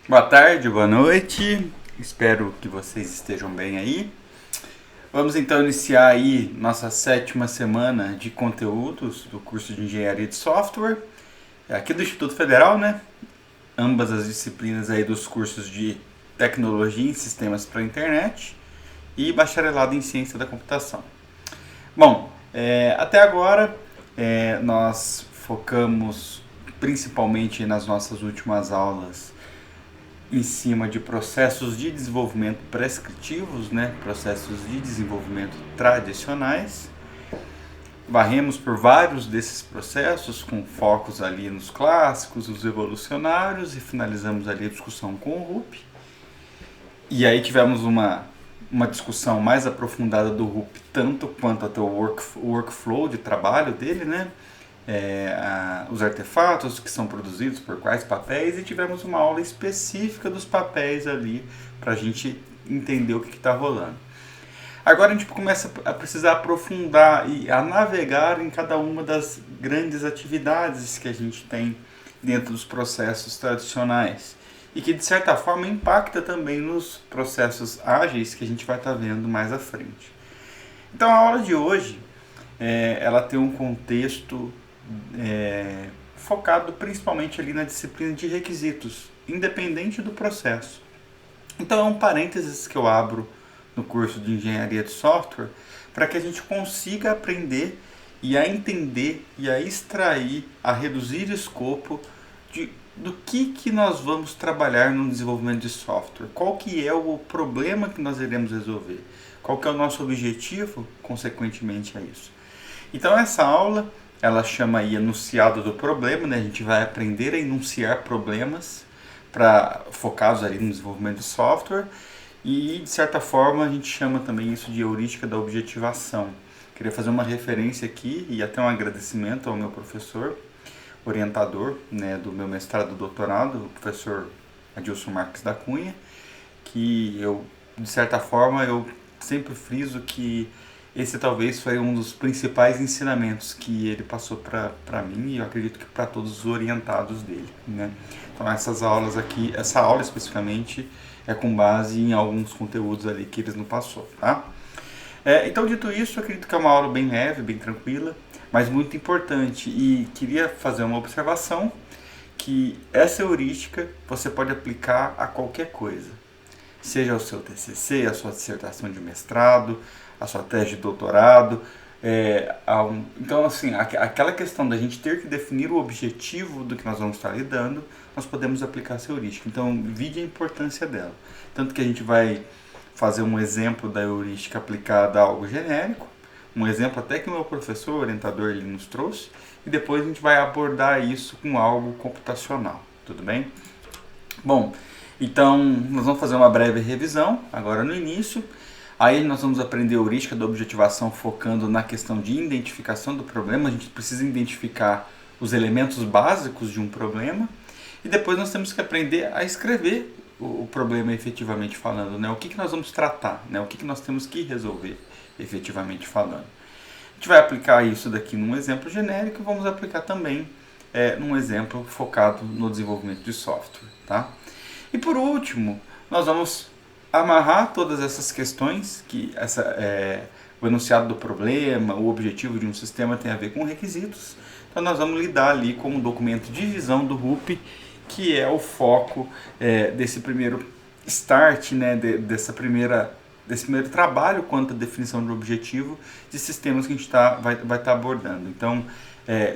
Boa tarde, boa noite. Espero que vocês estejam bem aí. Vamos então iniciar aí nossa sétima semana de conteúdos do curso de Engenharia de Software, aqui do Instituto Federal, né? Ambas as disciplinas aí dos cursos de Tecnologia em Sistemas para a Internet e Bacharelado em Ciência da Computação. Bom, até agora nós focamos principalmente nas nossas últimas aulas em cima de processos de desenvolvimento prescritivos, né? Processos de desenvolvimento tradicionais. Varremos por vários desses processos, com focos ali nos clássicos, os evolucionários, e finalizamos ali a discussão com o RUP. E aí tivemos uma discussão mais aprofundada do RUP, tanto quanto até o workflow de trabalho dele, né? Os artefatos que são produzidos por quais papéis, e tivemos uma aula específica dos papéis ali para a gente entender o que está rolando. Agora a gente começa a precisar aprofundar e a navegar em cada uma das grandes atividades que a gente tem dentro dos processos tradicionais e que de certa forma impacta também nos processos ágeis que a gente vai estar vendo mais à frente. Então a aula de hoje ela tem um contexto focado principalmente ali na disciplina de requisitos, independente do processo. Então é um parênteses que eu abro no curso de Engenharia de Software para que a gente consiga aprender e a entender e a extrair, a reduzir escopo do que nós vamos trabalhar no desenvolvimento de software, qual que é o problema que nós iremos resolver, qual que é o nosso objetivo consequentemente a isso. Então essa aula ela chama aí enunciado do problema, né? A gente vai aprender a enunciar problemas focados ali no desenvolvimento de software e, de certa forma, a gente chama também isso de heurística da objetivação. Queria fazer uma referência aqui e até um agradecimento ao meu professor, orientador, né, do meu mestrado e doutorado, o professor Adilson Marques da Cunha, que eu, de certa forma, eu sempre friso que esse talvez foi um dos principais ensinamentos que ele passou para mim e eu acredito que para todos os orientados dele, né? Então essas aulas aqui, essa aula especificamente é com base em alguns conteúdos ali que eles nos passou, tá? Então dito isso, eu acredito que é uma aula bem leve, bem tranquila, mas muito importante e queria fazer uma observação que essa heurística você pode aplicar a qualquer coisa, seja o seu TCC, a sua dissertação de mestrado, a sua tese de doutorado. Então, assim, aquela questão da gente ter que definir o objetivo do que nós vamos estar lidando, nós podemos aplicar essa heurística. Então, vide a importância dela. Tanto que a gente vai fazer um exemplo da heurística aplicada a algo genérico, um exemplo até que o meu professor, orientador, ele nos trouxe, e depois a gente vai abordar isso com algo computacional, tudo bem? Bom, então nós vamos fazer uma breve revisão agora no início. Aí nós vamos aprender a heurística da objetivação focando na questão de identificação do problema. A gente precisa identificar os elementos básicos de um problema e depois nós temos que aprender a escrever o problema efetivamente falando, né? O que nós vamos tratar, né? O que nós temos que resolver efetivamente falando. A gente vai aplicar isso daqui num exemplo genérico e vamos aplicar também num exemplo focado no desenvolvimento de software, tá? E por último, nós vamos amarrar todas essas questões, o enunciado do problema, o objetivo de um sistema tem a ver com requisitos. Então nós vamos lidar ali com o documento de visão do RUP, que é o foco desse primeiro start, né, desse primeiro trabalho quanto à definição de objetivo de sistemas que a gente vai estar abordando. Então,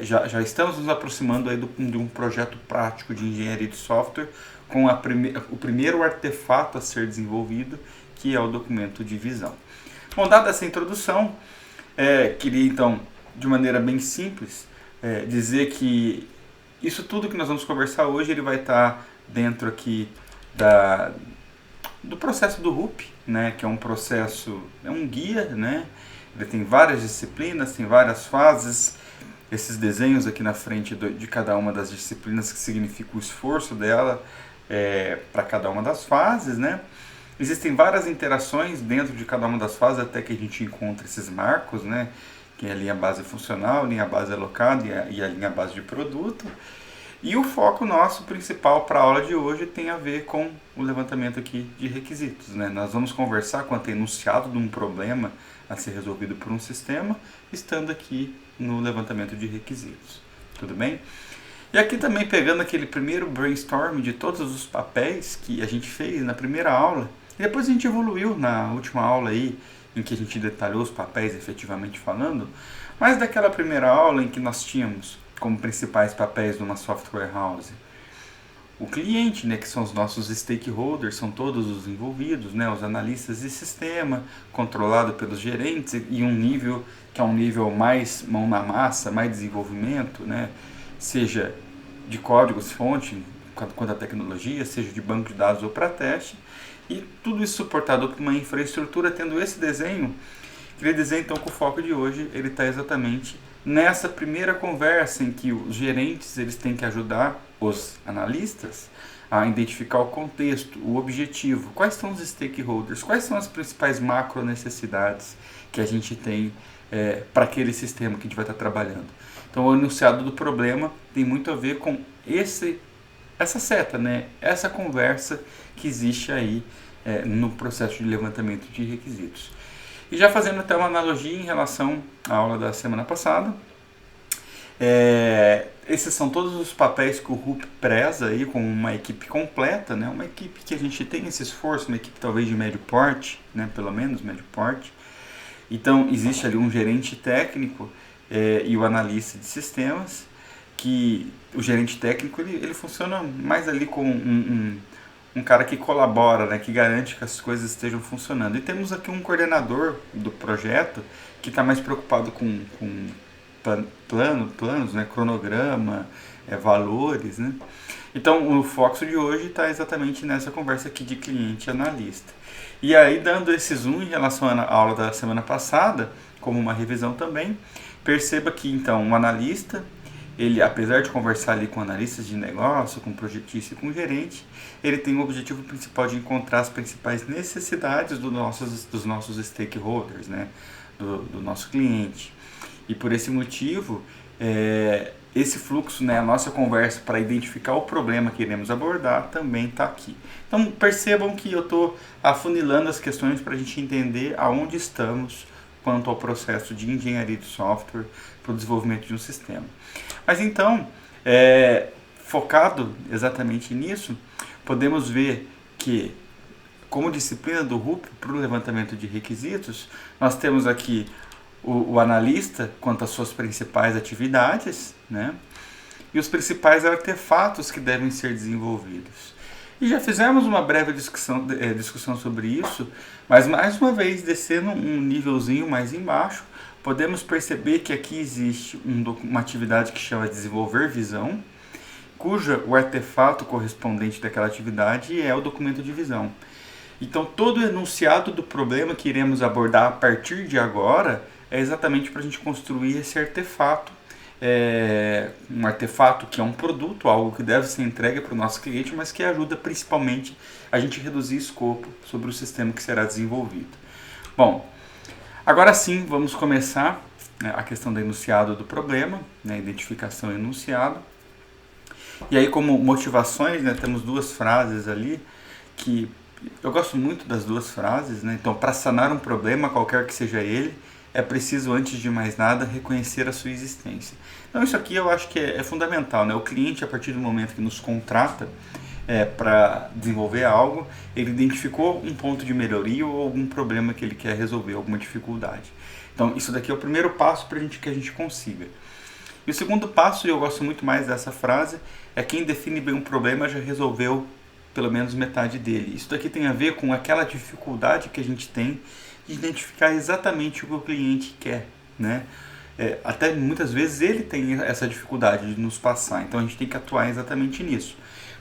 já estamos nos aproximando aí de um projeto prático de engenharia de software com o primeiro artefato a ser desenvolvido, que é o documento de visão. Bom, dada essa introdução, queria então, de maneira bem simples, dizer que isso tudo que nós vamos conversar hoje, ele vai estar dentro aqui do processo do RUP, né, que é um processo, é um guia, né, ele tem várias disciplinas, tem várias fases, esses desenhos aqui na frente de cada uma das disciplinas que significa o esforço dela para cada uma das fases, né. Existem várias interações dentro de cada uma das fases até que a gente encontre esses marcos, né, que é a linha base funcional, a linha base alocada e a linha base de produto. E o foco nosso principal para a aula de hoje tem a ver com o levantamento aqui de requisitos, né? Nós vamos conversar quanto ao enunciado de um problema a ser resolvido por um sistema, estando aqui no levantamento de requisitos. Tudo bem? E aqui também pegando aquele primeiro brainstorm de todos os papéis que a gente fez na primeira aula, e depois a gente evoluiu na última aula aí, em que a gente detalhou os papéis efetivamente falando, mas daquela primeira aula em que nós tínhamos como principais papéis de uma software house o cliente, né, que são os nossos stakeholders, são todos os envolvidos, né, os analistas de sistema, controlado pelos gerentes, e um nível que é um nível mais mão na massa, mais desenvolvimento, né, seja de códigos fonte, quanto à tecnologia, seja de banco de dados ou para teste, e tudo isso suportado por uma infraestrutura. Tendo esse desenho, queria dizer então que o foco de hoje ele está exatamente nessa primeira conversa em que os gerentes eles têm que ajudar os analistas a identificar o contexto, o objetivo, quais são os stakeholders, quais são as principais macro necessidades que a gente tem para aquele sistema que a gente vai estar trabalhando. Então o enunciado do problema tem muito a ver com essa seta, né? Essa conversa que existe aí no processo de levantamento de requisitos. E já fazendo até uma analogia em relação à aula da semana passada, esses são todos os papéis que o RUP preza aí com uma equipe completa, né? Uma equipe que a gente tem esse esforço, uma equipe talvez de médio porte, né? Pelo menos médio porte. Então existe ali um gerente técnico e o analista de sistemas, que o gerente técnico ele funciona mais ali como um cara que colabora, né, que garante que as coisas estejam funcionando. E temos aqui um coordenador do projeto que está mais preocupado com planos, né, cronograma, valores, né? Então o foco de hoje está exatamente nessa conversa aqui de cliente e analista. E aí, dando esse zoom em relação à aula da semana passada, como uma revisão também, perceba que então o analista, ele, apesar de conversar ali com analistas de negócio, com projetista e com gerente, ele tem o objetivo principal de encontrar as principais necessidades dos nossos stakeholders, né? do nosso cliente. E por esse motivo, esse fluxo, né, a nossa conversa para identificar o problema que iremos abordar também está aqui. Então percebam que eu estou afunilando as questões para a gente entender aonde estamos quanto ao processo de engenharia de software para o desenvolvimento de um sistema. Mas então, focado exatamente nisso, podemos ver que, como disciplina do RUP para o levantamento de requisitos, nós temos aqui o analista quanto às suas principais atividades, né? E os principais artefatos que devem ser desenvolvidos. E já fizemos uma breve discussão sobre isso, mas mais uma vez, descendo um nívelzinho mais embaixo, podemos perceber que aqui existe uma atividade que chama desenvolver visão, cuja o artefato correspondente daquela atividade é o documento de visão. Então todo o enunciado do problema que iremos abordar a partir de agora é exatamente para a gente construir esse artefato, um artefato que é um produto, algo que deve ser entregue para o nosso cliente, mas que ajuda principalmente a gente reduzir escopo sobre o sistema que será desenvolvido. Bom, agora sim vamos começar a questão do enunciado do problema, né, identificação e enunciado. E aí, como motivações, né, temos duas frases ali que eu gosto muito das duas frases, né? Então, para sanar um problema, qualquer que seja ele, é preciso, antes de mais nada, reconhecer a sua existência. Então, isso aqui eu acho que é fundamental, né? O cliente, a partir do momento que nos contrata para desenvolver algo, ele identificou um ponto de melhoria ou algum problema que ele quer resolver, alguma dificuldade. Então, isso daqui é o primeiro passo para que a gente consiga. E o segundo passo, e eu gosto muito mais dessa frase, é quem define bem um problema já resolveu pelo menos metade dele. Isso daqui tem a ver com aquela dificuldade que a gente tem de identificar exatamente o que o cliente quer, né? Até muitas vezes ele tem essa dificuldade de nos passar, então a gente tem que atuar exatamente nisso.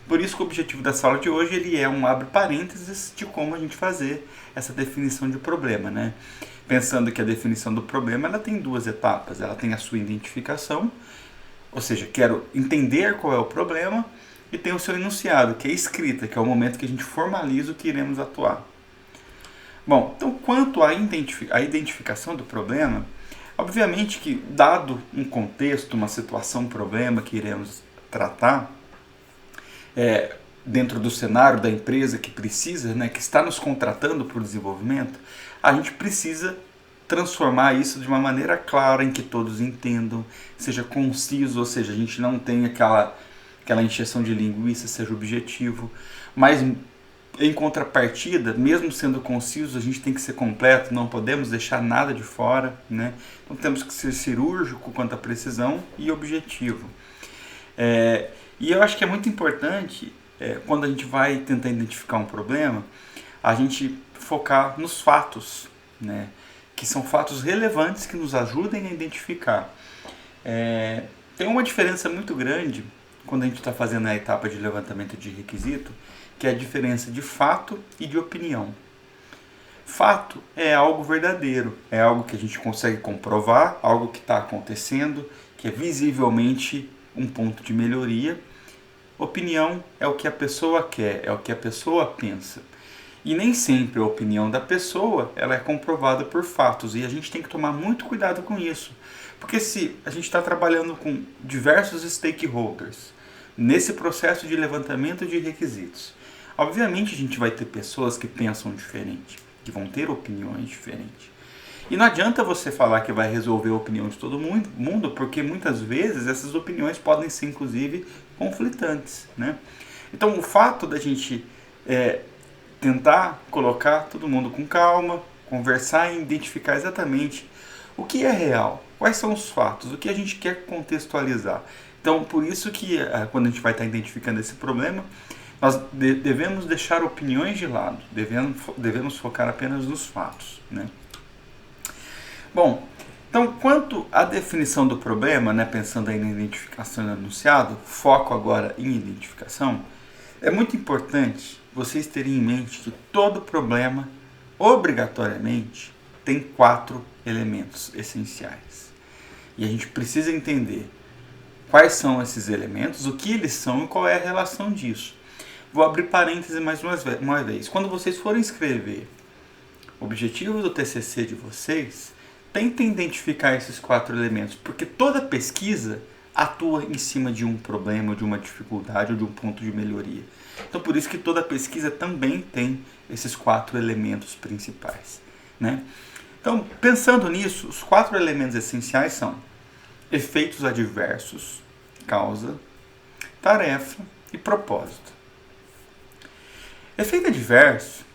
Por isso que o objetivo da aula de hoje ele é um abre parênteses de como a gente fazer essa definição de problema, né? Pensando que a definição do problema ela tem duas etapas. Ela tem a sua identificação, ou seja, quero entender qual é o problema, e tem o seu enunciado, que é a escrita, que é o momento que a gente formaliza o que iremos atuar. Bom, então quanto à identificação do problema, obviamente que dado um contexto, uma situação, um problema que iremos tratar, dentro do cenário da empresa que precisa, né, que está nos contratando para o desenvolvimento, a gente precisa transformar isso de uma maneira clara em que todos entendam, seja conciso, ou seja, a gente não tenha aquela encheção de linguiça, seja objetivo, mas em contrapartida, mesmo sendo conciso, a gente tem que ser completo, não podemos deixar nada de fora, né? Então temos que ser cirúrgico quanto à precisão e objetivo. E eu acho que é muito importante, quando a gente vai tentar identificar um problema, a gente focar nos fatos, né? Que são fatos relevantes que nos ajudem a identificar. Tem uma diferença muito grande quando a gente está fazendo a etapa de levantamento de requisito, que é a diferença de fato e de opinião. Fato é algo verdadeiro, é algo que a gente consegue comprovar, algo que está acontecendo, que é visivelmente um ponto de melhoria. Opinião é o que a pessoa quer, é o que a pessoa pensa. E nem sempre a opinião da pessoa ela é comprovada por fatos, e a gente tem que tomar muito cuidado com isso. Porque se a gente está trabalhando com diversos stakeholders nesse processo de levantamento de requisitos, obviamente a gente vai ter pessoas que pensam diferente, que vão ter opiniões diferentes. E não adianta você falar que vai resolver a opinião de todo mundo, porque muitas vezes essas opiniões podem ser inclusive conflitantes, né? Então o fato da gente tentar colocar todo mundo com calma, conversar e identificar exatamente o que é real, quais são os fatos, o que a gente quer contextualizar. Então, por isso que quando a gente vai estar identificando esse problema, nós devemos deixar opiniões de lado, devemos focar apenas nos fatos, né? Bom, então, quanto à definição do problema, né, pensando aí na identificação e no enunciado, foco agora em identificação, é muito importante vocês terem em mente que todo problema, obrigatoriamente, tem 4 elementos essenciais. E a gente precisa entender quais são esses elementos, o que eles são e qual é a relação disso. Vou abrir parênteses mais uma vez. Quando vocês forem escrever objetivos do TCC de vocês, tentem identificar esses 4 elementos, porque toda pesquisa atua em cima de um problema, de uma dificuldade ou de um ponto de melhoria. Então, por isso que toda pesquisa também tem esses 4 elementos principais, né? Então, pensando nisso, os 4 elementos essenciais são efeitos adversos, causa, tarefa e propósito. Efeito adverso,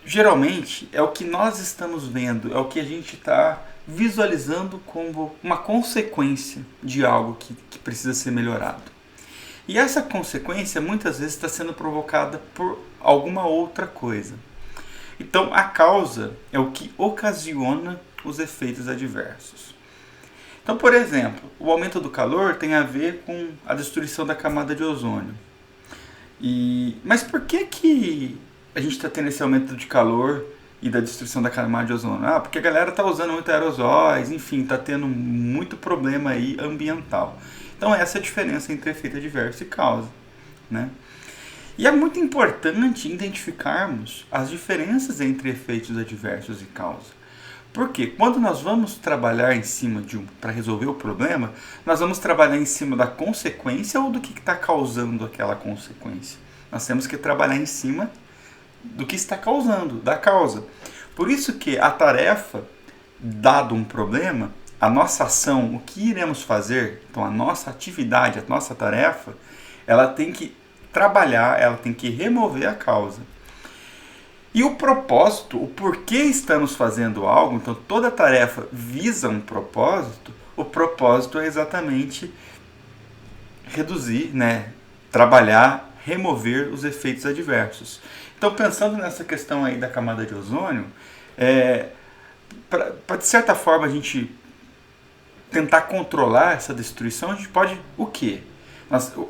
geralmente, é o que nós estamos vendo, é o que a gente está visualizando como uma consequência de algo que precisa ser melhorado. E essa consequência muitas vezes está sendo provocada por alguma outra coisa. Então, a causa é o que ocasiona os efeitos adversos. Então, por exemplo, o aumento do calor tem a ver com a destruição da camada de ozônio. Mas por que a gente está tendo esse aumento de calor e da destruição da camada de ozônio? Porque a galera está usando muito aerosóis, enfim, está tendo muito problema aí ambiental. Então essa é a diferença entre efeito adverso e causa, né? E é muito importante identificarmos as diferenças entre efeitos adversos e causa. Porque quando nós vamos trabalhar em cima para resolver o problema, nós vamos trabalhar em cima da consequência ou do que está causando aquela consequência. Nós temos que trabalhar em cima do que está causando, da causa. Por isso que a tarefa, dado um problema, a nossa ação, o que iremos fazer, então a nossa atividade, a nossa tarefa, ela tem que trabalhar, ela tem que remover a causa. E o propósito, o porquê estamos fazendo algo, então toda tarefa visa um propósito, o propósito é exatamente reduzir, né, trabalhar, remover os efeitos adversos. Então, pensando nessa questão aí da camada de ozônio, para de certa forma a gente tentar controlar essa destruição, a gente pode o quê?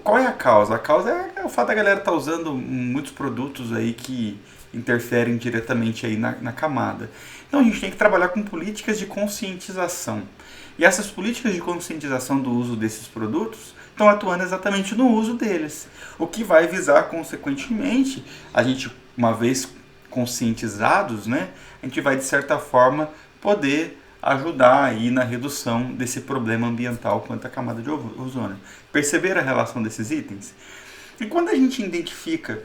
Qual é a causa? A causa é o fato da galera estar usando muitos produtos aí que interferem diretamente aí na camada. Então a gente tem que trabalhar com políticas de conscientização. E essas políticas de conscientização do uso desses produtos estão atuando exatamente no uso deles. O que vai visar, consequentemente, a gente, uma vez conscientizados, né, a gente vai, de certa forma, poder ajudar aí na redução desse problema ambiental quanto à camada de ozônio. Perceberam a relação desses itens? E quando a gente identifica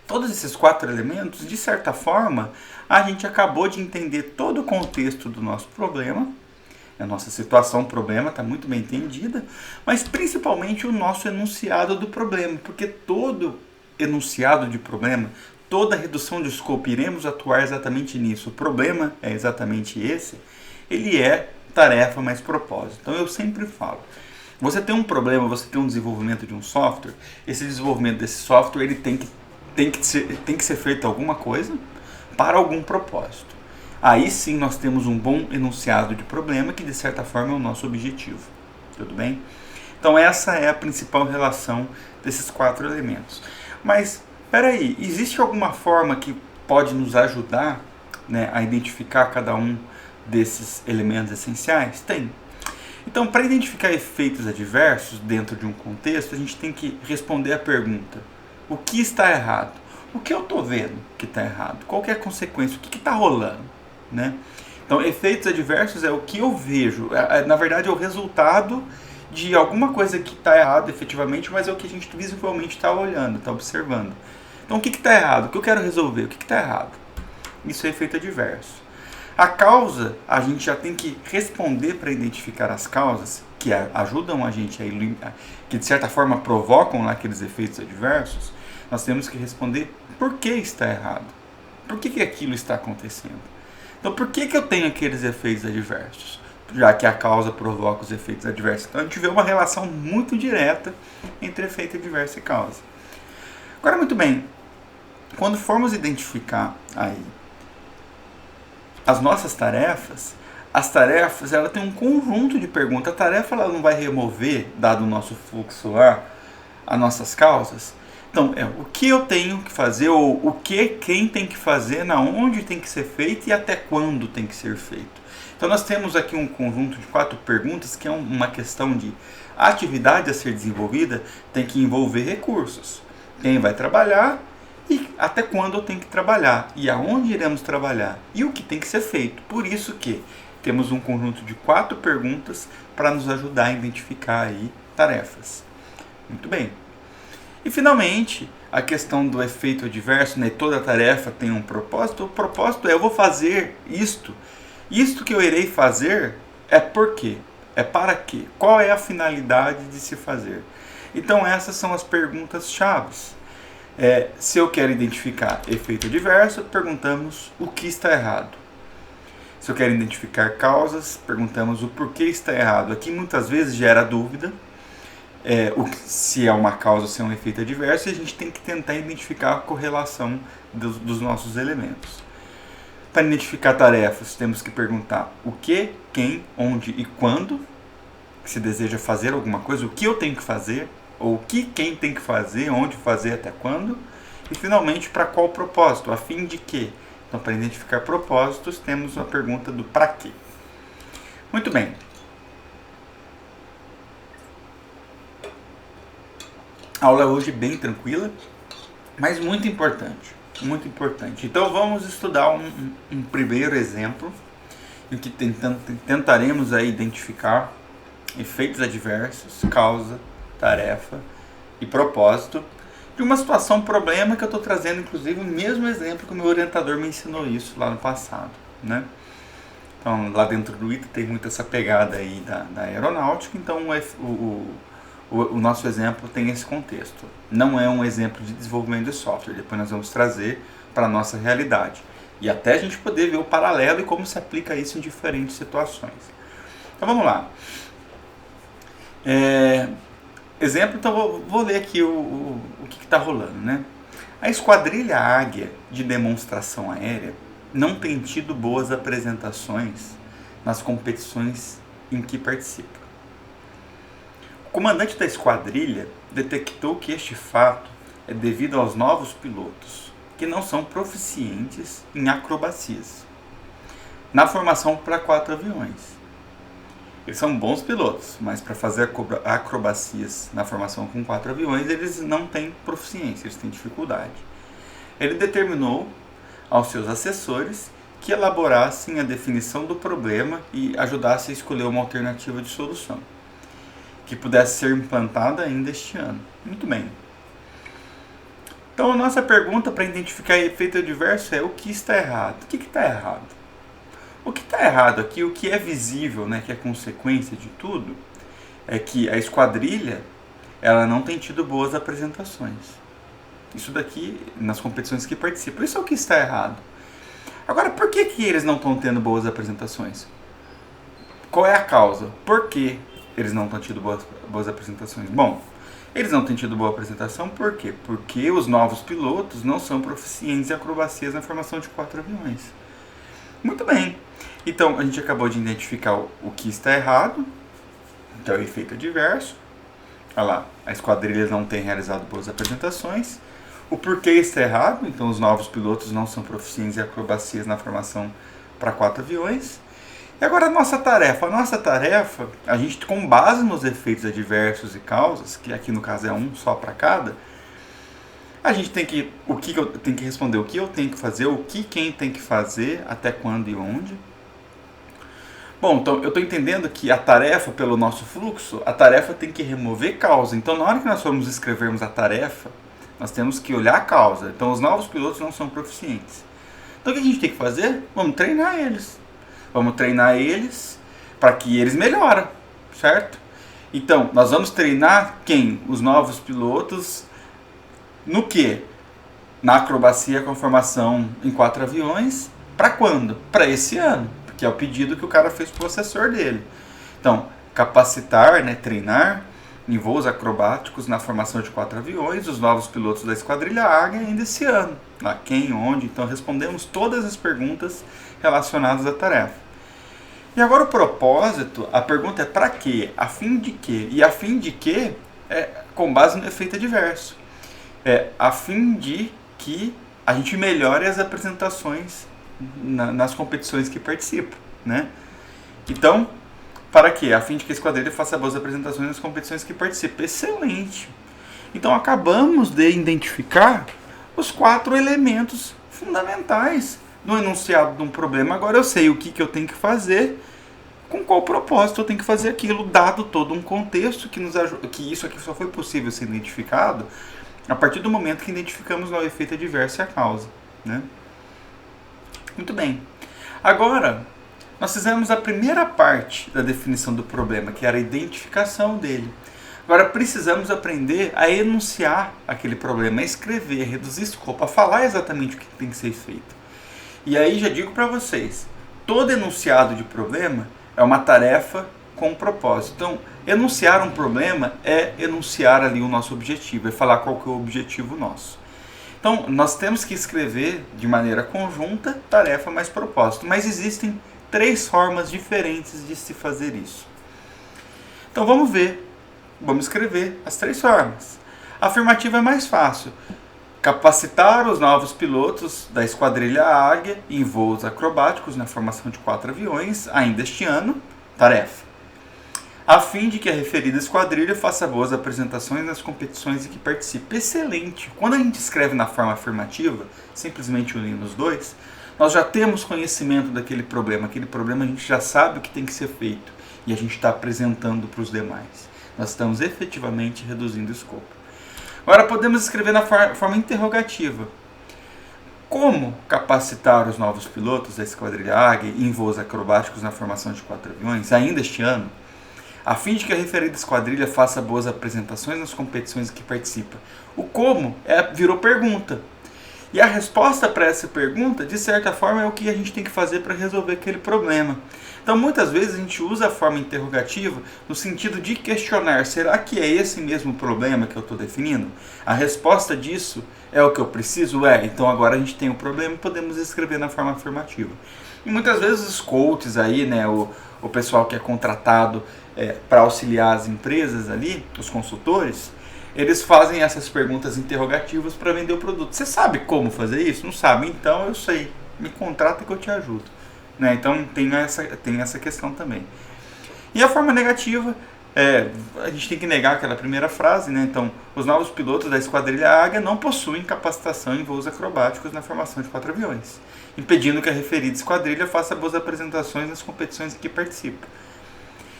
todos esses 4 elementos, de certa forma, a gente acabou de entender todo o contexto do nosso problema, a nossa situação, problema, está muito bem entendida, mas principalmente o nosso enunciado do problema, porque todo enunciado de problema, toda redução de escopo, iremos atuar exatamente nisso, o problema é exatamente esse, ele é tarefa mais propósito. Então eu sempre falo, você tem um problema, você tem um desenvolvimento de um software, esse desenvolvimento desse software ele tem que ser feito alguma coisa para algum propósito. Aí sim nós temos um bom enunciado de problema que de certa forma é o nosso objetivo. Tudo bem? Então essa é a principal relação desses 4 elementos. Mas, peraí, existe alguma forma que pode nos ajudar, né, a identificar cada um desses elementos essenciais? Tem. Então, para identificar efeitos adversos dentro de um contexto, a gente tem que responder a pergunta: o que está errado? O que eu estou vendo que está errado? Qual que é a consequência? O que está rolando? Né? Então, efeitos adversos é o que eu vejo. Na verdade, é o resultado de alguma coisa que está errado efetivamente, mas é o que a gente visivelmente está olhando, está observando. Então, o que está errado? O que eu quero resolver? O que está errado? Isso é efeito adverso. A causa, a gente já tem que responder para identificar as causas que ajudam a gente a que de certa forma provocam aqueles efeitos adversos. Nós temos que responder por que está errado. Por que aquilo está acontecendo? Então, por que eu tenho aqueles efeitos adversos? Já que a causa provoca os efeitos adversos. Então, a gente vê uma relação muito direta entre efeito adverso e causa. Agora, muito bem, quando formos identificar aí as nossas tarefas, as tarefas ela tem um conjunto de perguntas. A tarefa ela não vai remover, dado o nosso fluxo lá, as nossas causas. Então, o que eu tenho que fazer, ou o que quem tem que fazer, na onde tem que ser feito e até quando tem que ser feito. Então, nós temos aqui um conjunto de 4 perguntas, que é uma questão de atividade a ser desenvolvida, tem que envolver recursos. Quem vai trabalhar e até quando eu tenho que trabalhar, e aonde iremos trabalhar, e o que tem que ser feito. Por isso que temos um conjunto de 4 perguntas para nos ajudar a identificar aí tarefas. Muito bem. E finalmente, a questão do efeito adverso, né? Toda tarefa tem um propósito. O propósito é: eu vou fazer isto. Isto que eu irei fazer é por quê? É para quê? Qual é a finalidade de se fazer? Então essas são as perguntas chaves. Se eu quero identificar efeito adverso, perguntamos o que está errado. Se eu quero identificar causas, perguntamos o porquê está errado. Aqui muitas vezes gera dúvida. Se é uma causa ou se é um efeito adverso, e a gente tem que tentar identificar a correlação dos nossos elementos. Para identificar tarefas, temos que perguntar o que, quem, onde e quando se deseja fazer alguma coisa, o que eu tenho que fazer, ou o que quem tem que fazer, onde fazer, até quando, e finalmente para qual propósito, a fim de quê. Então, para identificar propósitos, temos a pergunta do para quê. Muito bem. A aula hoje bem tranquila, mas muito importante, muito importante. Então vamos estudar um primeiro exemplo, em que tentaremos aí identificar efeitos adversos, causa, tarefa e propósito de uma situação, problema, que eu estou trazendo inclusive o mesmo exemplo que o meu orientador me ensinou isso lá no passado, né? Então lá dentro do ITA tem muito essa pegada aí da aeronáutica, então o nosso exemplo tem esse contexto. Não é um exemplo de desenvolvimento de software, depois nós vamos trazer para a nossa realidade. E até a gente poder ver o paralelo e como se aplica isso em diferentes situações. Então vamos lá. Exemplo, então vou ler aqui o que está rolando, né? A Esquadrilha Águia de demonstração aérea não tem tido boas apresentações nas competições em que participa. O comandante da esquadrilha detectou que este fato é devido aos novos pilotos, que não são proficientes em acrobacias, na formação para 4 aviões. Eles são bons pilotos, mas para fazer acrobacias na formação com 4 aviões, eles não têm proficiência, eles têm dificuldade. Ele determinou aos seus assessores que elaborassem a definição do problema e ajudassem a escolher uma alternativa de solução, que pudesse ser implantada ainda este ano. Muito bem. Então a nossa pergunta para identificar efeito adverso é: o que está errado? O que está errado? O que está errado aqui, o que é visível, né, que é consequência de tudo, é que a esquadrilha ela não tem tido boas apresentações. Isso daqui nas competições que participam. Isso é o que está errado. Agora, por que eles não estão tendo boas apresentações? Qual é a causa? Por que eles não estão tendo boas apresentações? Bom, eles não têm tido boa apresentação por quê? Porque os novos pilotos não são proficientes em acrobacias na formação de 4 aviões. Muito bem. Então, a gente acabou de identificar o que está errado, que é o efeito adverso. Olha lá, a esquadrilha não tem realizado boas apresentações. O porquê está errado, então os novos pilotos não são proficientes em acrobacias na formação para 4 aviões. E agora a nossa tarefa. A nossa tarefa, a gente com base nos efeitos adversos e causas, que aqui no caso é um só para cada, a gente tem que, eu tenho que responder o que eu tenho que fazer, o que quem tem que fazer, até quando e onde. Bom, então eu estou entendendo que a tarefa, pelo nosso fluxo, a tarefa tem que remover causa. Então na hora que nós formos escrevermos a tarefa, nós temos que olhar a causa. Então os novos pilotos não são proficientes. Então o que a gente tem que fazer? Vamos treinar eles. Vamos treinar eles para que eles melhorem, certo? Então nós vamos treinar quem? Os novos pilotos no quê? Na acrobacia com formação em 4 aviões. Para quando? Para esse ano. Que é o pedido que o cara fez para o assessor dele. Então, capacitar, né, treinar em voos acrobáticos na formação de 4 aviões, os novos pilotos da Esquadrilha Águia ainda esse ano. Lá, quem, onde? Então, respondemos todas as perguntas relacionadas à tarefa. E agora o propósito, a pergunta é para quê? A fim de quê? E a fim de quê é com base no efeito adverso. É a fim de que a gente melhore as apresentações nas competições que participa, né? Então, para quê? A fim de que a esquadrilha faça boas apresentações nas competições que participa. Excelente! Então, acabamos de identificar os 4 elementos fundamentais no enunciado de um problema. Agora eu sei o que eu tenho que fazer, com qual propósito eu tenho que fazer aquilo, dado todo um contexto que nos ajuda, que isso aqui só foi possível ser identificado a partir do momento que identificamos o efeito adverso e a causa, né? Muito bem. Agora, nós fizemos a primeira parte da definição do problema, que era a identificação dele. Agora, precisamos aprender a enunciar aquele problema, a escrever, a reduzir escopo, a falar exatamente o que tem que ser feito. E aí já digo para vocês, todo enunciado de problema é uma tarefa com um propósito. Então, enunciar um problema é enunciar ali o nosso objetivo, é falar qual que é o objetivo nosso. Então, nós temos que escrever de maneira conjunta, tarefa mais propósito. Mas existem 3 formas diferentes de se fazer isso. Então, vamos ver. Vamos escrever as 3 formas. A afirmativa é mais fácil. Capacitar os novos pilotos da Esquadrilha Águia em voos acrobáticos na formação de 4 aviões, ainda este ano. Tarefa. A fim de que a referida esquadrilha faça boas apresentações nas competições em que participe. Excelente! Quando a gente escreve na forma afirmativa, simplesmente unindo os dois, nós já temos conhecimento daquele problema. Aquele problema a gente já sabe o que tem que ser feito e a gente está apresentando para os demais. Nós estamos efetivamente reduzindo o escopo. Agora podemos escrever na forma interrogativa. Como capacitar os novos pilotos da Esquadrilha Águia em voos acrobáticos na formação de 4 aviões, ainda este ano, a fim de que a referida esquadrilha faça boas apresentações nas competições em que participa? O como virou pergunta. E a resposta para essa pergunta, de certa forma, é o que a gente tem que fazer para resolver aquele problema. Então, muitas vezes a gente usa a forma interrogativa no sentido de questionar: será que é esse mesmo problema que eu estou definindo? A resposta disso é o que eu preciso? Então agora a gente tem o problema e podemos escrever na forma afirmativa. E muitas vezes os coaches aí, né, o pessoal que é contratado para auxiliar as empresas ali, os consultores, eles fazem essas perguntas interrogativas para vender o produto. Você sabe como fazer isso? Não sabe? Então eu sei. Me contrata que eu te ajudo. Né? Então tem essa questão também. E a forma negativa A gente tem que negar aquela primeira frase, né? Então, os novos pilotos da Esquadrilha Águia não possuem capacitação em voos acrobáticos na formação de 4 aviões, impedindo que a referida esquadrilha faça boas apresentações nas competições em que participa.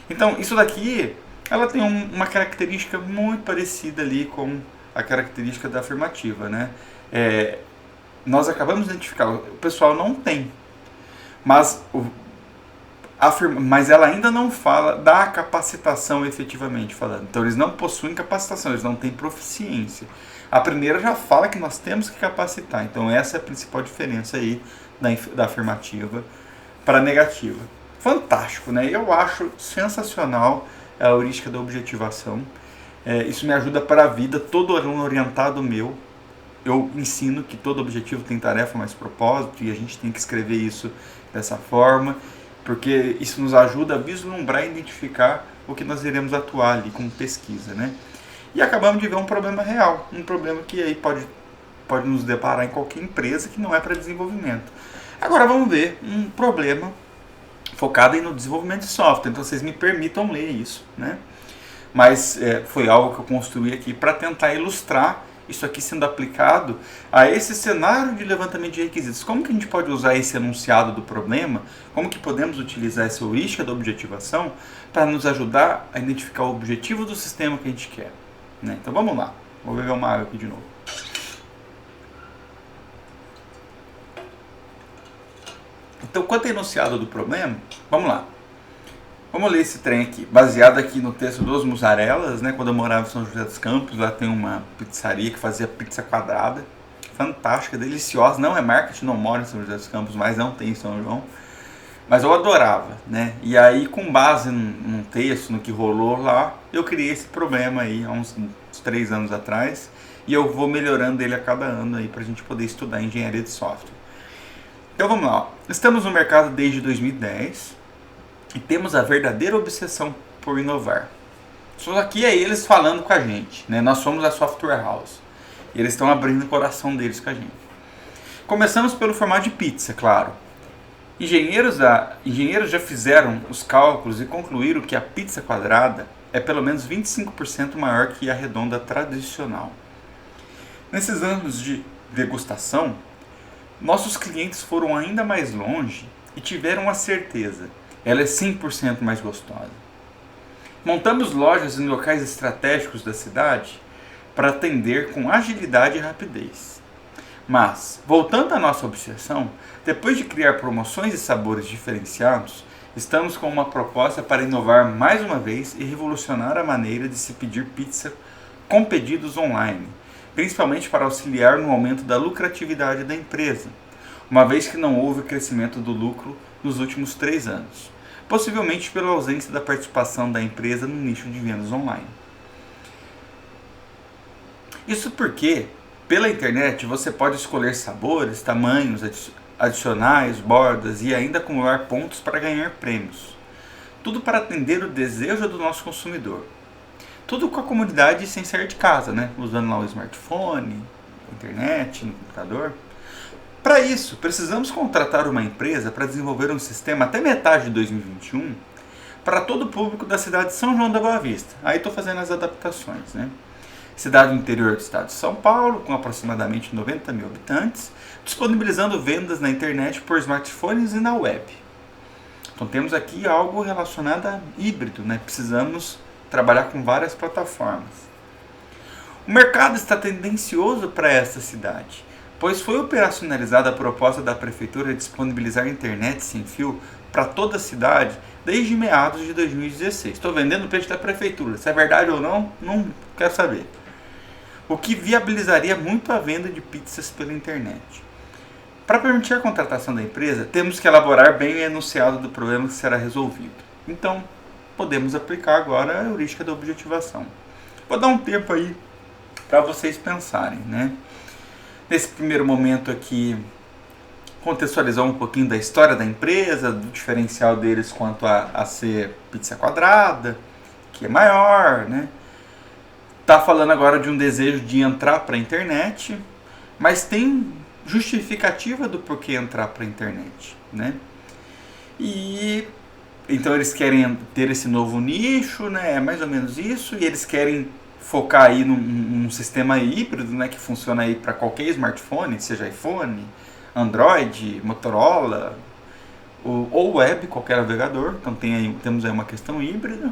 Então, isso daqui, ela tem uma característica muito parecida ali com a característica da afirmativa, né? Nós acabamos de identificar, o pessoal não tem, mas ela ainda não fala da capacitação efetivamente falando. Então eles não possuem capacitação, eles não têm proficiência. A primeira já fala que nós temos que capacitar. Então essa é a principal diferença aí da afirmativa para a negativa. Fantástico, né? Eu acho sensacional a heurística da objetivação. Isso me ajuda para a vida. Todo aluno orientado meu, eu ensino que todo objetivo tem tarefa mais propósito, e a gente tem que escrever isso dessa forma, porque isso nos ajuda a vislumbrar e identificar o que nós iremos atuar ali como pesquisa, né? E acabamos de ver um problema real, um problema que aí pode nos deparar em qualquer empresa que não é para desenvolvimento. Agora vamos ver um problema focado no desenvolvimento de software, então vocês me permitam ler isso, né? Mas foi algo que eu construí aqui para tentar ilustrar isso aqui sendo aplicado a esse cenário de levantamento de requisitos. Como que a gente pode usar esse enunciado do problema? Como que podemos utilizar essa heurística da objetivação para nos ajudar a identificar o objetivo do sistema que a gente quer, né? Então vamos lá. Vou beber uma água aqui de novo. Então, quanto ao enunciado do problema, vamos lá. Vamos ler esse trem aqui, baseado aqui no texto dos Mussarelas, né? Quando eu morava em São José dos Campos, lá tem uma pizzaria que fazia pizza quadrada, fantástica, deliciosa. Não é marketing, não moro em São José dos Campos, mas não tem em São João. Mas eu adorava, né? E aí, com base num texto, no que rolou lá, eu criei esse problema aí, há uns 3 anos atrás, e eu vou melhorando ele a cada ano aí pra gente poder estudar engenharia de software. Então vamos lá, ó. Estamos no mercado desde 2010, e temos a verdadeira obsessão por inovar. Isso aqui é eles falando com a gente, né? Nós somos a software house. E eles estão abrindo o coração deles com a gente. Começamos pelo formato de pizza, claro. Engenheiros já fizeram os cálculos e concluíram que a pizza quadrada é pelo menos 25% maior que a redonda tradicional. Nesses anos de degustação, nossos clientes foram ainda mais longe e tiveram a certeza. Ela é 100% mais gostosa. Montamos lojas em locais estratégicos da cidade para atender com agilidade e rapidez. Mas, voltando à nossa obsessão, depois de criar promoções e sabores diferenciados, estamos com uma proposta para inovar mais uma vez e revolucionar a maneira de se pedir pizza com pedidos online, principalmente para auxiliar no aumento da lucratividade da empresa, uma vez que não houve crescimento do lucro nos últimos 3 anos, possivelmente pela ausência da participação da empresa no nicho de vendas online. Isso porque, pela internet, você pode escolher sabores, tamanhos, adicionais, bordas e ainda acumular pontos para ganhar prêmios. Tudo para atender o desejo do nosso consumidor. Tudo com a comunidade sem sair de casa, né? Usando lá o smartphone, internet, no computador. Para isso, precisamos contratar uma empresa para desenvolver um sistema até metade de 2021 para todo o público da cidade de São João da Boa Vista. Aí estou fazendo as adaptações, né? Cidade do interior do estado de São Paulo, com aproximadamente 90 mil habitantes, disponibilizando vendas na internet por smartphones e na web. Então temos aqui algo relacionado a híbrido, né? Precisamos trabalhar com várias plataformas. O mercado está tendencioso para esta cidade, pois foi operacionalizada a proposta da Prefeitura de disponibilizar internet sem fio para toda a cidade desde meados de 2016. Estou vendendo o peixe da Prefeitura. Se é verdade ou não, não quero saber. O que viabilizaria muito a venda de pizzas pela internet. Para permitir a contratação da empresa, temos que elaborar bem o enunciado do problema que será resolvido. Então, podemos aplicar agora a heurística da objetivação. Vou dar um tempo aí para vocês pensarem, né? Nesse primeiro momento aqui, contextualizar um pouquinho da história da empresa, do diferencial deles quanto a ser pizza quadrada, que é maior, né? Tá falando agora de um desejo de entrar para a internet, mas tem justificativa do porquê entrar para a internet, né? E Então eles querem ter esse novo nicho, né? É mais ou menos isso, e eles querem focar aí num sistema híbrido, né? Que funciona aí para qualquer smartphone, seja iPhone, Android, Motorola, ou web, qualquer navegador. Então temos aí uma questão híbrida.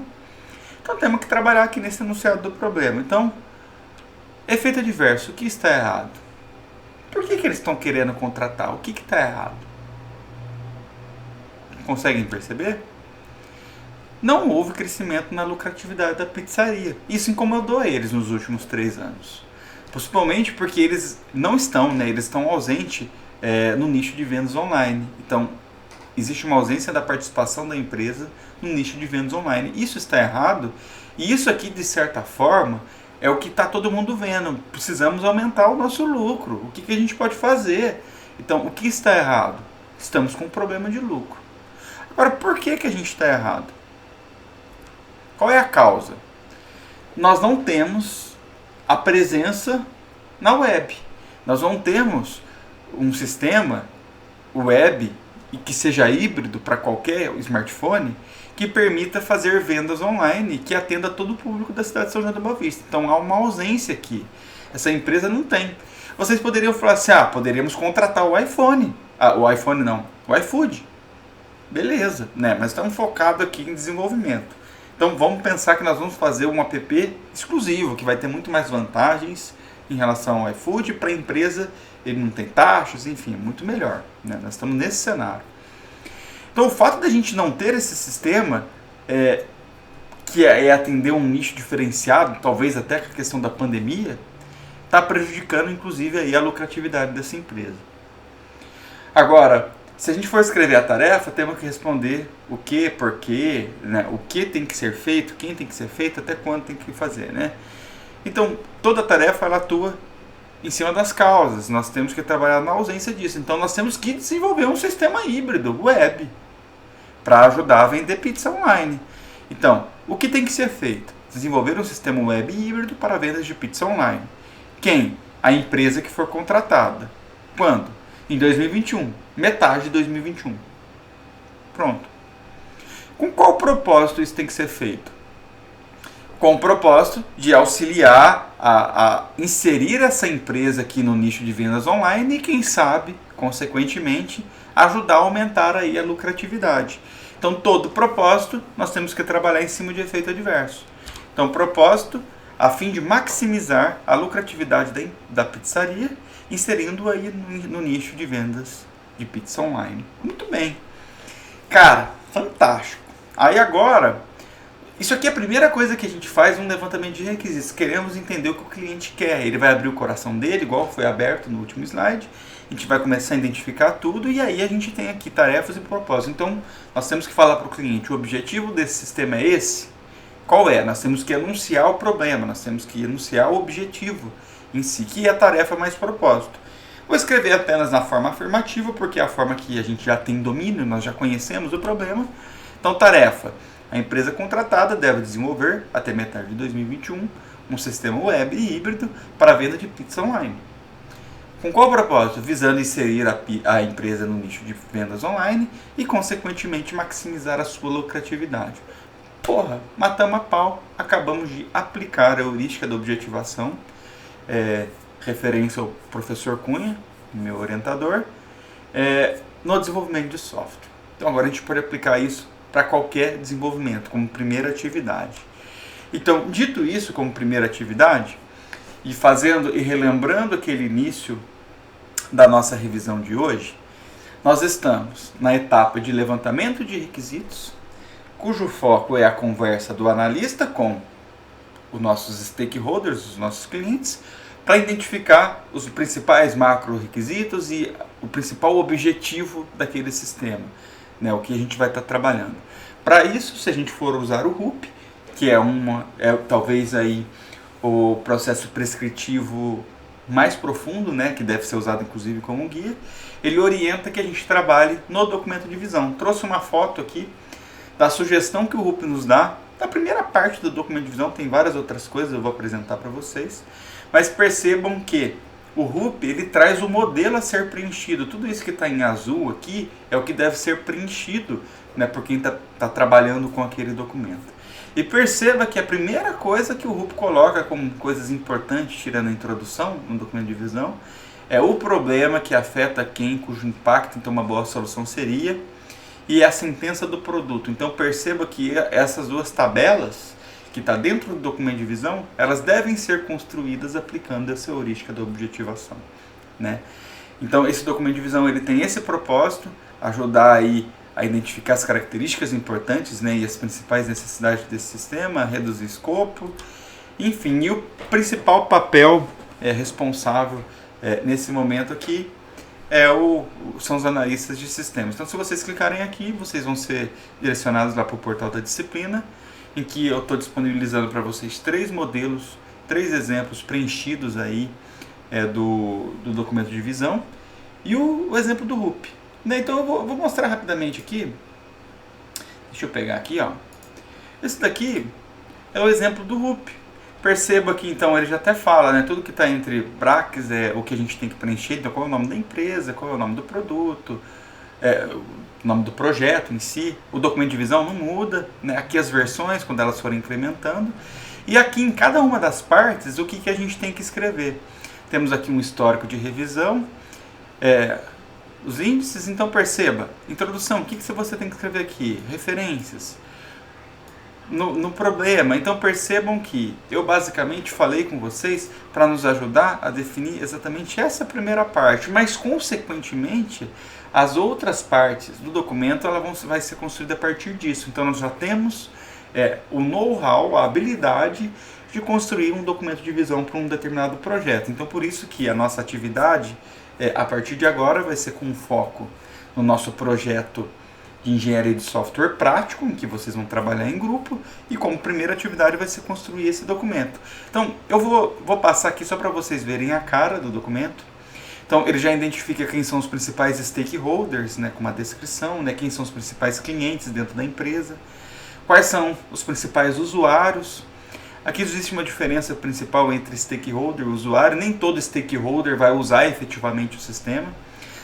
Então temos que trabalhar aqui nesse enunciado do problema. Então, efeito adverso, o que está errado? Por que eles estão querendo contratar? O que está errado? Conseguem perceber? Não houve crescimento na lucratividade da pizzaria. Isso incomodou eles nos últimos 3 anos. Possivelmente porque eles não estão, né? Eles estão ausentes no nicho de vendas online. Então, existe uma ausência da participação da empresa no nicho de vendas online. Isso está errado. E isso aqui, de certa forma, é o que está todo mundo vendo. Precisamos aumentar o nosso lucro. O que a gente pode fazer? Então, o que está errado? Estamos com um problema de lucro. Agora, por que a gente está errado? Qual é a causa? Nós não temos a presença na web. Nós não temos um sistema web e que seja híbrido para qualquer smartphone que permita fazer vendas online que atenda todo o público da cidade de São João da Boa Vista. Então há uma ausência aqui. Essa empresa não tem. Vocês poderiam falar assim, poderíamos contratar o iPhone. O iPhone não, o iFood. Beleza, né? Mas estamos focados aqui em desenvolvimento. Então vamos pensar que nós vamos fazer um app exclusivo, que vai ter muito mais vantagens em relação ao iFood. Para a empresa, ele não tem taxas, enfim, muito melhor. Né? Nós estamos nesse cenário. Então o fato da gente não ter esse sistema, que é atender um nicho diferenciado, talvez até com a questão da pandemia, está prejudicando inclusive aí a lucratividade dessa empresa. Agora, se a gente for escrever a tarefa, temos que responder o que, por quê, né? O que tem que ser feito, quem tem que ser feito, até quando tem que fazer, né? Então, toda tarefa ela atua em cima das causas. Nós temos que trabalhar na ausência disso. Então, nós temos que desenvolver um sistema híbrido, web, para ajudar a vender pizza online. Então, o que tem que ser feito? Desenvolver um sistema web híbrido para vendas de pizza online. Quem? A empresa que for contratada. Quando? Em 2021, metade de 2021. Pronto. Com qual propósito isso tem que ser feito? Com o propósito de auxiliar a inserir essa empresa aqui no nicho de vendas online e, quem sabe, consequentemente, ajudar a aumentar aí a lucratividade. Então, todo propósito, nós temos que trabalhar em cima de efeito adverso. Então, propósito, a fim de maximizar a lucratividade da pizzaria, inserindo aí no nicho de vendas de pizza online. Muito bem. Cara, fantástico. Aí agora, isso aqui é a primeira coisa que a gente faz um levantamento de requisitos. Queremos entender o que o cliente quer. Ele vai abrir o coração dele, igual foi aberto no último slide. A gente vai começar a identificar tudo e aí a gente tem aqui tarefas e propósitos. Então, nós temos que falar para o cliente, o objetivo desse sistema é esse? Qual é? Nós temos que enunciar o problema, nós temos que enunciar o objetivo em si, que é a tarefa mais propósito. Vou escrever apenas na forma afirmativa, porque é a forma que a gente já tem domínio, nós já conhecemos o problema. Então, tarefa. A empresa contratada deve desenvolver, até metade de 2021, um sistema web híbrido para a venda de pizza online. Com qual propósito? Visando inserir a empresa no nicho de vendas online e, consequentemente, maximizar a sua lucratividade. Porra, matamos a pau, acabamos de aplicar a heurística da objetivação, referência ao professor Cunha, meu orientador, no desenvolvimento de software. Então agora a gente pode aplicar isso para qualquer desenvolvimento, como primeira atividade. Então, dito isso como primeira atividade, e fazendo e relembrando aquele início da nossa revisão de hoje, nós estamos na etapa de levantamento de requisitos, cujo foco é a conversa do analista com os nossos stakeholders, os nossos clientes, para identificar os principais macro requisitos e o principal objetivo daquele sistema, né, o que a gente vai estar trabalhando. Para isso, se a gente for usar o RUP, que é talvez aí o processo prescritivo mais profundo, né, que deve ser usado inclusive como guia, ele orienta que a gente trabalhe no documento de visão. Trouxe uma foto aqui da sugestão que o RUP nos dá. Na primeira parte do documento de visão tem várias outras coisas, eu vou apresentar para vocês, mas percebam que o RUP ele traz o modelo a ser preenchido. Tudo isso que está em azul aqui é o que deve ser preenchido né, por quem está trabalhando com aquele documento. E perceba que a primeira coisa que o RUP coloca como coisas importantes, tirando a introdução no documento de visão, é o problema que afeta quem, cujo impacto, então uma boa solução seria, e a sentença do produto. Então perceba que essas duas tabelas, que está dentro do documento de visão, elas devem ser construídas aplicando essa heurística da objetivação, né? Então esse documento de visão ele tem esse propósito, ajudar aí a identificar as características importantes, né, e as principais necessidades desse sistema, reduzir escopo, enfim, e o principal papel responsável nesse momento aqui são os analistas de sistemas. Então se vocês clicarem aqui, vocês vão ser direcionados lá para o portal da disciplina, em que eu estou disponibilizando para vocês 3 modelos, 3 exemplos preenchidos aí do documento de visão e o exemplo do RUP. Então eu vou mostrar rapidamente aqui. Deixa eu pegar aqui, ó. Esse daqui é o exemplo do RUP. Perceba que então ele já até fala, né? Tudo que está entre brackets é o que a gente tem que preencher. Então qual é o nome da empresa, qual é o nome do produto, o nome do projeto em si. O documento de visão não muda, né? Aqui as versões, quando elas forem incrementando. E aqui em cada uma das partes, o que a gente tem que escrever. Temos aqui um histórico de revisão. Os índices, então perceba, introdução, o que você tem que escrever aqui? Referências. No problema, então percebam que eu basicamente falei com vocês para nos ajudar a definir exatamente essa primeira parte, mas consequentemente as outras partes do documento vai ser construída a partir disso. Então nós já temos o know-how, a habilidade de construir um documento de visão para um determinado projeto. Então por isso que a nossa atividade a partir de agora vai ser com foco no nosso projeto de engenharia de software prático, em que vocês vão trabalhar em grupo, e como primeira atividade vai ser construir esse documento. Então eu vou passar aqui só para vocês verem a cara do documento. Então ele já identifica quem são os principais stakeholders, né, com uma descrição, né, quem são os principais clientes dentro da empresa, quais são os principais usuários. Aqui existe uma diferença principal entre stakeholder e usuário. Nem todo stakeholder vai usar efetivamente o sistema.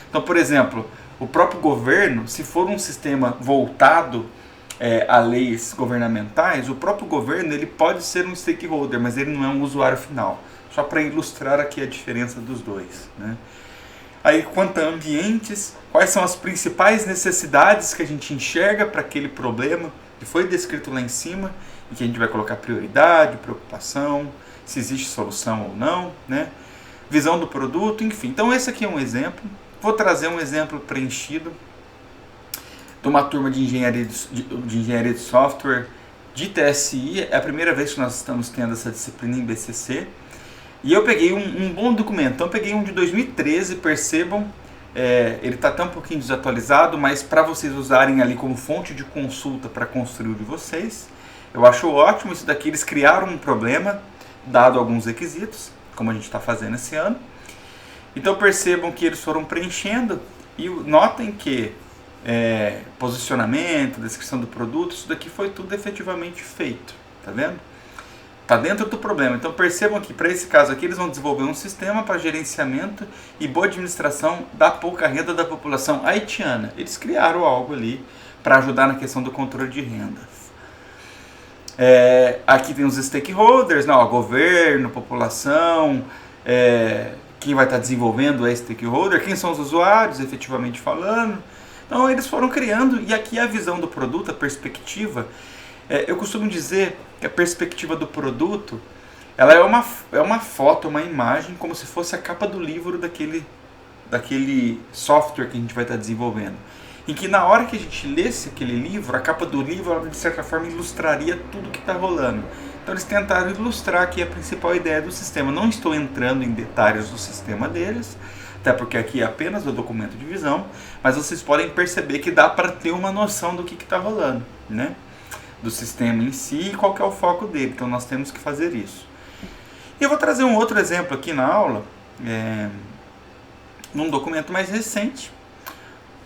Então, por exemplo, o próprio governo, se for um sistema voltado a leis governamentais, o próprio governo ele pode ser um stakeholder, mas ele não é um usuário final. Só para ilustrar aqui a diferença dos dois, né? Aí, quanto a ambientes, quais são as principais necessidades que a gente enxerga para aquele problema que foi descrito lá em cima, e que a gente vai colocar prioridade, preocupação, se existe solução ou não, né? Visão do produto, enfim. Então esse aqui é um exemplo. Vou trazer um exemplo preenchido de uma turma de engenharia de software de TSI. É a primeira vez que nós estamos tendo essa disciplina em BCC. E eu peguei um bom documento. Então eu peguei um de 2013, percebam. Ele está até um pouquinho desatualizado, mas para vocês usarem ali como fonte de consulta para construir o de vocês. Eu acho ótimo isso daqui. Eles criaram um problema, dado alguns requisitos, como a gente está fazendo esse ano. Então percebam que eles foram preenchendo e notem que posicionamento, descrição do produto, isso daqui foi tudo efetivamente feito. Tá vendo? Está dentro do problema. Então percebam que para esse caso aqui eles vão desenvolver um sistema para gerenciamento e boa administração da pouca renda da população haitiana. Eles criaram algo ali para ajudar na questão do controle de rendas. Aqui tem os stakeholders, não, governo, população, quem vai estar desenvolvendo é stakeholder, quem são os usuários, efetivamente falando. Então eles foram criando, e aqui a visão do produto, a perspectiva. Eu costumo dizer que a perspectiva do produto ela é uma foto, uma imagem, como se fosse a capa do livro daquele software que a gente vai estar desenvolvendo. Em que na hora que a gente lesse aquele livro, a capa do livro, ela, de certa forma, ilustraria tudo que está rolando. Então eles tentaram ilustrar aqui a principal ideia do sistema. Não estou entrando em detalhes do sistema deles, até porque aqui é apenas o documento de visão, mas vocês podem perceber que dá para ter uma noção do que está rolando, né? Do sistema em si e qual que é o foco dele. Então nós temos que fazer isso. E eu vou trazer um outro exemplo aqui na aula, num documento mais recente,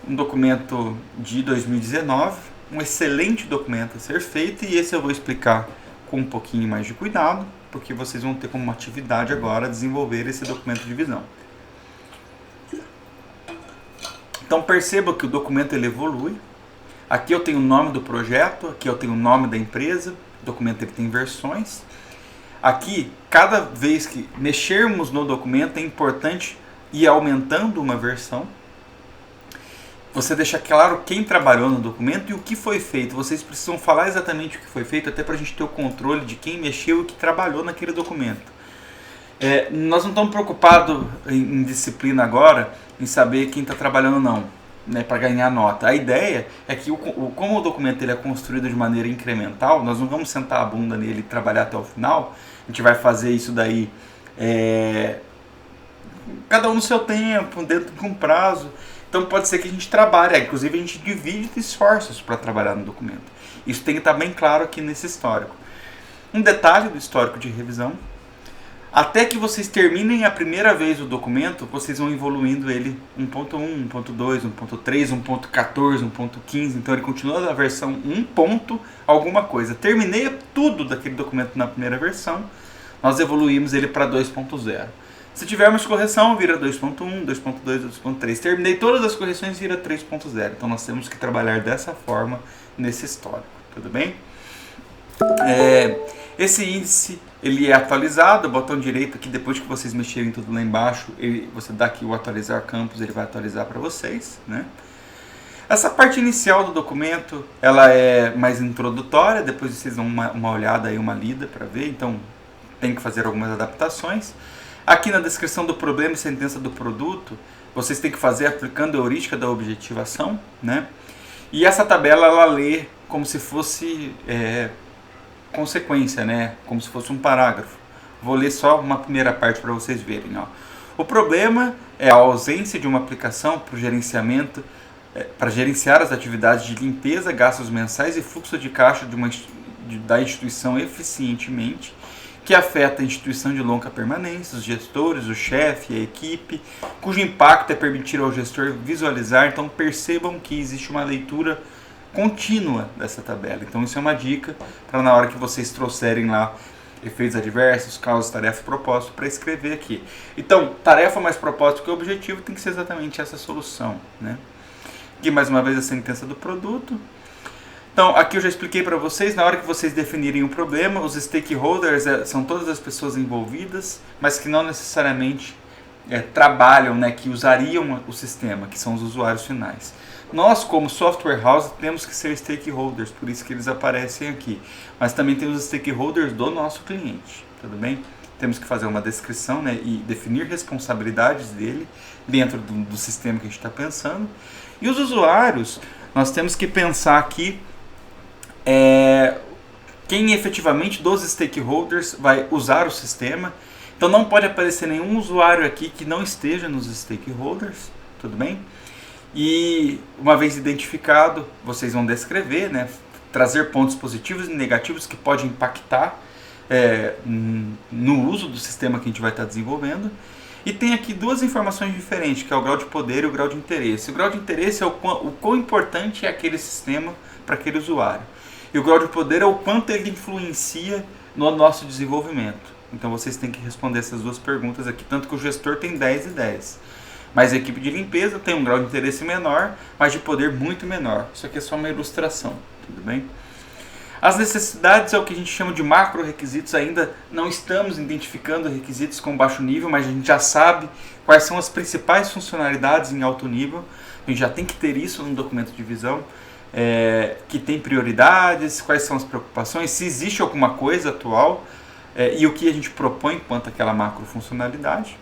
um documento de 2019, um excelente documento a ser feito, e esse eu vou explicar com um pouquinho mais de cuidado, porque vocês vão ter como uma atividade agora desenvolver esse documento de visão. Então perceba que o documento ele evolui. Aqui eu tenho o nome do projeto, aqui eu tenho o nome da empresa, o documento ele tem versões. Aqui, cada vez que mexermos no documento, é importante ir aumentando uma versão. Você deixa claro quem trabalhou no documento e o que foi feito. Vocês precisam falar exatamente o que foi feito, até para a gente ter o controle de quem mexeu e que trabalhou naquele documento. Nós não estamos preocupados em disciplina agora, em saber quem está trabalhando ou não, né, para ganhar nota. A ideia é que, como o documento ele é construído de maneira incremental, nós não vamos sentar a bunda nele e trabalhar até o final. A gente vai fazer isso daí, cada um no seu tempo, dentro de um prazo. Então pode ser que a gente trabalhe, inclusive a gente divide esforços para trabalhar no documento. Isso tem que estar bem claro aqui nesse histórico. Um detalhe do histórico de revisão: até que vocês terminem a primeira vez o documento, vocês vão evoluindo ele 1.1, 1.2, 1.3, 1.14, 1.15, então ele continua na versão 1. Alguma coisa. Terminei tudo daquele documento na primeira versão, nós evoluímos ele para 2.0. Se tivermos correção, vira 2.1, 2.2, 2.3. Terminei todas as correções, vira 3.0. Então nós temos que trabalhar dessa forma nesse histórico, tudo bem? Esse índice ele é atualizado, o botão direito aqui, depois que vocês mexerem tudo lá embaixo, você dá aqui o atualizar campos, ele vai atualizar para vocês, né? Essa parte inicial do documento, ela é mais introdutória, depois vocês dão uma olhada aí, uma lida para ver, então tem que fazer algumas adaptações. Aqui na descrição do problema e sentença do produto, vocês têm que fazer aplicando a heurística da objetivação, né? E essa tabela ela lê como se fosse consequência, né? Como se fosse um parágrafo. Vou ler só uma primeira parte para vocês verem. Ó. O problema é a ausência de uma aplicação para o gerenciamento, para gerenciar as atividades de limpeza, gastos mensais e fluxo de caixa da instituição eficientemente, que afeta a instituição de longa permanência, os gestores, o chefe, a equipe, cujo impacto é permitir ao gestor visualizar. Então percebam que existe uma leitura contínua dessa tabela. Então isso é uma dica para na hora que vocês trouxerem lá efeitos adversos, causas, tarefa, propósito, para escrever aqui. Então, tarefa mais propósito que objetivo tem que ser exatamente essa solução, né? Aqui mais uma vez a sentença do produto. Então, aqui eu já expliquei para vocês, na hora que vocês definirem o problema, os stakeholders são todas as pessoas envolvidas, mas que não necessariamente trabalham, né, que usariam o sistema, que são os usuários finais. Nós, como software house, temos que ser stakeholders, por isso que eles aparecem aqui. Mas também temos os stakeholders do nosso cliente, tudo bem? Temos que fazer uma descrição, né, e definir responsabilidades dele dentro do sistema que a gente está pensando. E os usuários, nós temos que pensar aqui quem efetivamente dos stakeholders vai usar o sistema. Então não pode aparecer nenhum usuário aqui que não esteja nos stakeholders, tudo bem? E uma vez identificado, vocês vão descrever, né, trazer pontos positivos e negativos que podem impactar no uso do sistema que a gente vai estar desenvolvendo. E tem aqui duas informações diferentes, que é o grau de poder e o grau de interesse. O grau de interesse é o quão importante é aquele sistema para aquele usuário. E o grau de poder é o quanto ele influencia no nosso desenvolvimento. Então vocês têm que responder essas duas perguntas aqui, tanto que o gestor tem 10 e 10. Mas a equipe de limpeza tem um grau de interesse menor, mas de poder muito menor. Isso aqui é só uma ilustração, tudo bem? As necessidades é o que a gente chama de macro requisitos. Ainda não estamos identificando requisitos com baixo nível, mas a gente já sabe quais são as principais funcionalidades em alto nível. A gente já tem que ter isso no documento de visão, que tem prioridades, quais são as preocupações, se existe alguma coisa atual e o que a gente propõe quanto àquela macro funcionalidade.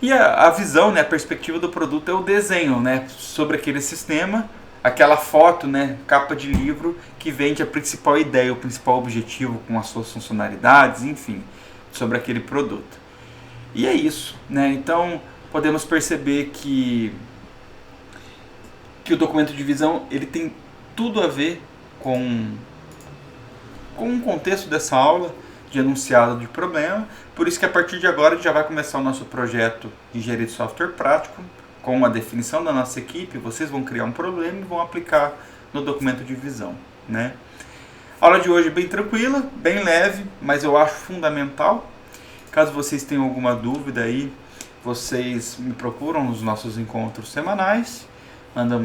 E a visão, né, a perspectiva do produto é o desenho, né, sobre aquele sistema, aquela foto, né, capa de livro que vende a principal ideia, o principal objetivo com as suas funcionalidades, enfim, sobre aquele produto. E é isso, né? Então podemos perceber que o documento de visão ele tem tudo a ver com o contexto dessa aula de enunciado de problema. Por isso que a partir de agora a gente já vai começar o nosso projeto de engenharia de software prático, com a definição da nossa equipe. Vocês vão criar um problema e vão aplicar no documento de visão, né? A aula de hoje é bem tranquila, bem leve, mas eu acho fundamental. Caso vocês tenham alguma dúvida aí, vocês me procuram nos nossos encontros semanais. manda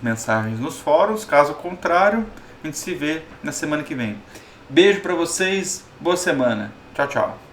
mensagens nos fóruns. Caso contrário, a gente se vê na semana que vem. Beijo para vocês, boa semana. Tchau, tchau.